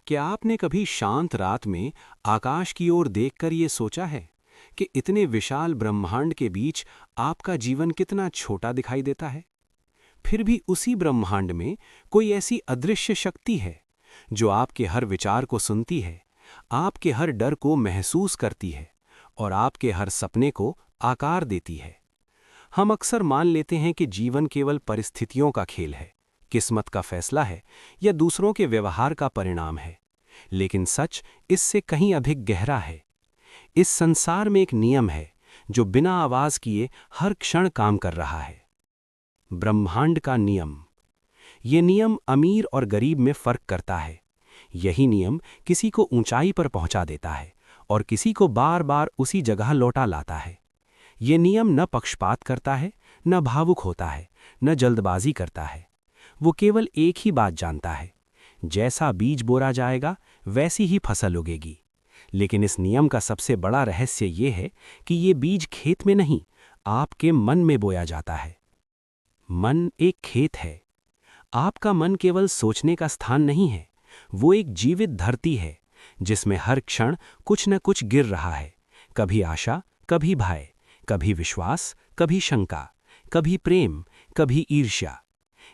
क्या आपने कभी शांत रात में आकाश की ओर देखकर ये सोचा है कि इतने विशाल ब्रह्मांड के बीच आपका जीवन कितना छोटा दिखाई देता है? फिर भी उसी ब्रह्मांड में कोई ऐसी अदृश्य शक्ति है जो आपके हर विचार को सुनती है, आपके हर डर को महसूस करती है और आपके हर सपने को आकार देती है। हम अक्सर मान लेते हैं कि जीवन केवल परिस्थितियों का खेल है, किस्मत का फैसला है या दूसरों के व्यवहार का परिणाम है। लेकिन सच इससे कहीं अधिक गहरा है। इस संसार में एक नियम है जो बिना आवाज किए हर क्षण काम कर रहा है। ब्रह्मांड का नियम। ये नियम अमीर और गरीब में फर्क करता है। यही नियम किसी को ऊंचाई पर पहुंचा देता है और किसी को बार बार उसी जगह लौटा लाता है। ये नियम न पक्षपात करता है, न भावुक होता है, न जल्दबाजी करता है। वो केवल एक ही बात जानता है, जैसा बीज बोरा जाएगा वैसी ही फसल उगेगी। लेकिन इस नियम का सबसे बड़ा रहस्य ये है कि ये बीज खेत में नहीं, आपके मन में बोया जाता है। मन एक खेत है। आपका मन केवल सोचने का स्थान नहीं है, वो एक जीवित धरती है जिसमें हर क्षण कुछ न कुछ गिर रहा है। कभी आशा, कभी भय, कभी विश्वास, कभी शंका, कभी प्रेम, कभी ईर्ष्या।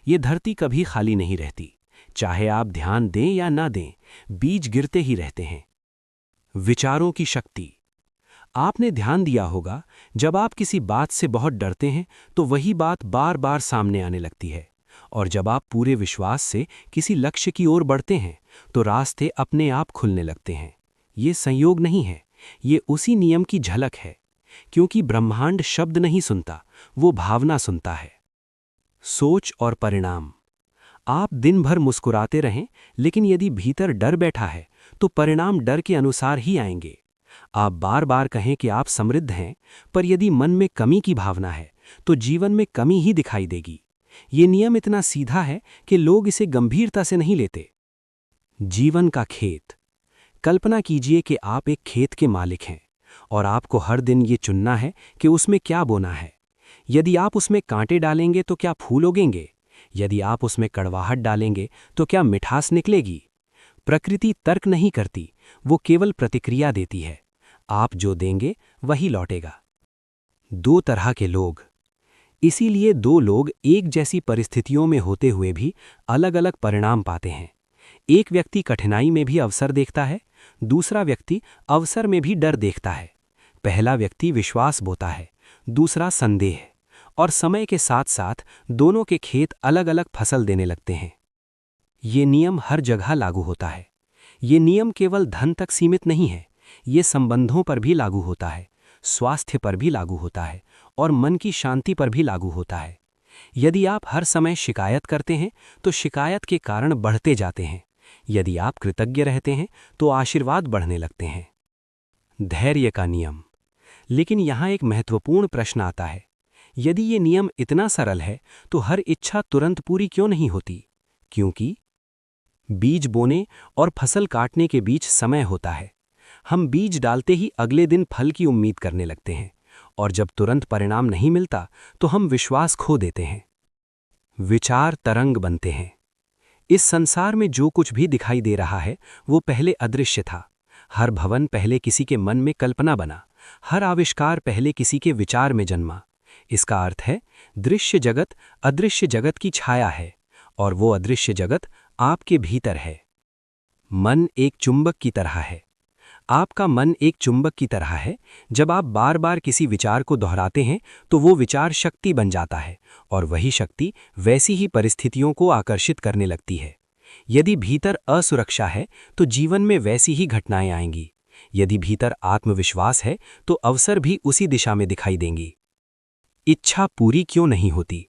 ये धरती कभी खाली नहीं रहती। चाहे आप ध्यान दें या ना दें, बीज गिरते ही रहते हैं। विचारों की शक्ति। आपने ध्यान दिया होगा, जब आप किसी बात से बहुत डरते हैं तो वही बात बार बार सामने आने लगती है, और जब आप पूरे विश्वास से किसी लक्ष्य की ओर बढ़ते हैं तो रास्ते अपने आप खुलने लगते हैं। ये संयोग नहीं है, ये उसी नियम की झलक है। क्योंकि ब्रह्मांड शब्द नहीं सुनता, वो भावना सुनता है। सोच और परिणाम। आप दिन भर मुस्कुराते रहें, लेकिन यदि भीतर डर बैठा है तो परिणाम डर के अनुसार ही आएंगे। आप बार बार कहें कि आप समृद्ध हैं, पर यदि मन में कमी की भावना है तो जीवन में कमी ही दिखाई देगी। ये नियम इतना सीधा है कि लोग इसे गंभीरता से नहीं लेते। जीवन का खेत। कल्पना कीजिए कि आप एक खेत के मालिक हैं और आपको हर दिन ये चुनना है कि उसमें क्या बोना है। यदि आप उसमें कांटे डालेंगे तो क्या फूल उगेंगे? यदि आप उसमें कड़वाहट डालेंगे तो क्या मिठास निकलेगी? प्रकृति तर्क नहीं करती, वो केवल प्रतिक्रिया देती है। आप जो देंगे वही लौटेगा। दो तरह के लोग। इसीलिए दो लोग एक जैसी परिस्थितियों में होते हुए भी अलग अलग परिणाम पाते हैं। एक व्यक्ति कठिनाई में भी अवसर देखता है, दूसरा व्यक्ति अवसर में भी डर देखता है। पहला व्यक्ति विश्वास बोता है, दूसरा संदेह, और समय के साथ साथ दोनों के खेत अलग अलग फसल देने लगते हैं। ये नियम हर जगह लागू होता है। ये नियम केवल धन तक सीमित नहीं है, ये संबंधों पर भी लागू होता है, स्वास्थ्य पर भी लागू होता है और मन की शांति पर भी लागू होता है। यदि आप हर समय शिकायत करते हैं तो शिकायत के कारण बढ़ते जाते हैं। यदि आप कृतज्ञ रहते हैं तो आशीर्वाद बढ़ने लगते हैं। धैर्य का नियम। लेकिन यहाँ एक महत्वपूर्ण प्रश्न आता है, यदि ये नियम इतना सरल है तो हर इच्छा तुरंत पूरी क्यों नहीं होती? क्योंकि बीज बोने और फसल काटने के बीच समय होता है। हम बीज डालते ही अगले दिन फल की उम्मीद करने लगते हैं, और जब तुरंत परिणाम नहीं मिलता तो हम विश्वास खो देते हैं। विचार तरंग बनते हैं। इस संसार में जो कुछ भी दिखाई दे रहा है वो पहले अदृश्य था। हर भवन पहले किसी के मन में कल्पना बना, हर आविष्कार पहले किसी के विचार में जन्मा। इसका अर्थ है, दृश्य जगत अदृश्य जगत की छाया है, और वो अदृश्य जगत आपके भीतर है। मन एक चुंबक की तरह है। आपका मन एक चुंबक की तरह है। जब आप बार बार किसी विचार को दोहराते हैं तो वो विचार शक्ति बन जाता है, और वही शक्ति वैसी ही परिस्थितियों को आकर्षित करने लगती है। यदि भीतर असुरक्षा है तो जीवन में वैसी ही घटनाएं आएंगी। यदि भीतर आत्मविश्वास है तो अवसर भी उसी दिशा में दिखाई देंगी। इच्छा पूरी क्यों नहीं होती?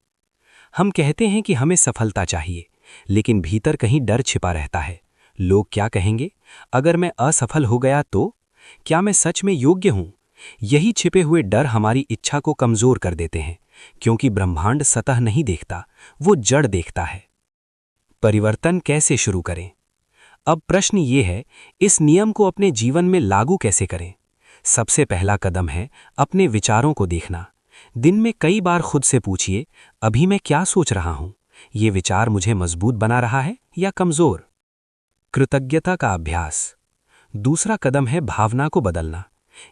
हम कहते हैं कि हमें सफलता चाहिए, लेकिन भीतर कहीं डर छिपा रहता है। लोग क्या कहेंगे? अगर मैं असफल हो गया तो? क्या मैं सच में योग्य हूं? यही छिपे हुए डर हमारी इच्छा को कमजोर कर देते हैं, क्योंकि ब्रह्मांड सतह नहीं देखता, वो जड़ देखता है। परिवर्तन कैसे शुरू करें? अब प्रश्न ये है, इस नियम को अपने जीवन में लागू कैसे करें? सबसे पहला कदम है अपने विचारों को देखना। दिन में कई बार खुद से पूछिए, अभी मैं क्या सोच रहा हूं? ये विचार मुझे मजबूत बना रहा है या कमजोर? कृतज्ञता का अभ्यास। दूसरा कदम है भावना को बदलना।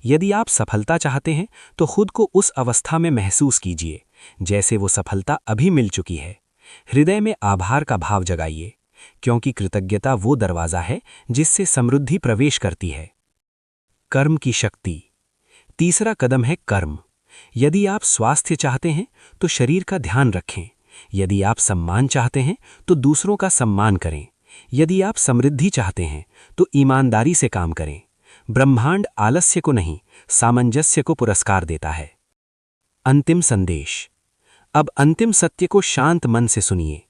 यदि आप सफलता चाहते हैं तो खुद को उस अवस्था में महसूस कीजिए जैसे वो सफलता अभी मिल चुकी है। हृदय में आभार का भाव जगाइए, क्योंकि कृतज्ञता वो दरवाजा है जिससे समृद्धि प्रवेश करती है। कर्म की शक्ति। तीसरा कदम है कर्म। यदि आप स्वास्थ्य चाहते हैं तो शरीर का ध्यान रखें। यदि आप सम्मान चाहते हैं तो दूसरों का सम्मान करें। यदि आप समृद्धि चाहते हैं तो ईमानदारी से काम करें। ब्रह्मांड आलस्य को नहीं, सामंजस्य को पुरस्कार देता है। अंतिम संदेश। अब अंतिम सत्य को शांत मन से सुनिए।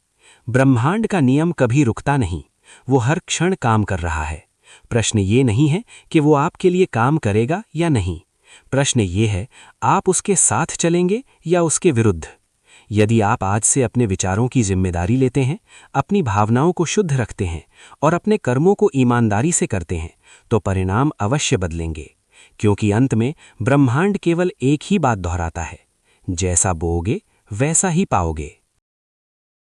ब्रह्मांड का नियम कभी रुकता नहीं, वो हर क्षण काम कर रहा है। प्रश्न ये नहीं है कि वो आपके लिए काम करेगा या नहीं। प्रश्न ये है, आप उसके साथ चलेंगे या उसके विरुद्ध। यदि आप आज से अपने विचारों की जिम्मेदारी लेते हैं, अपनी भावनाओं को शुद्ध रखते हैं और अपने कर्मों को ईमानदारी से करते हैं, तो परिणाम अवश्य बदलेंगे। क्योंकि अंत में ब्रह्मांड केवल एक ही बात दोहराता है, जैसा बोओगे वैसा ही पाओगे।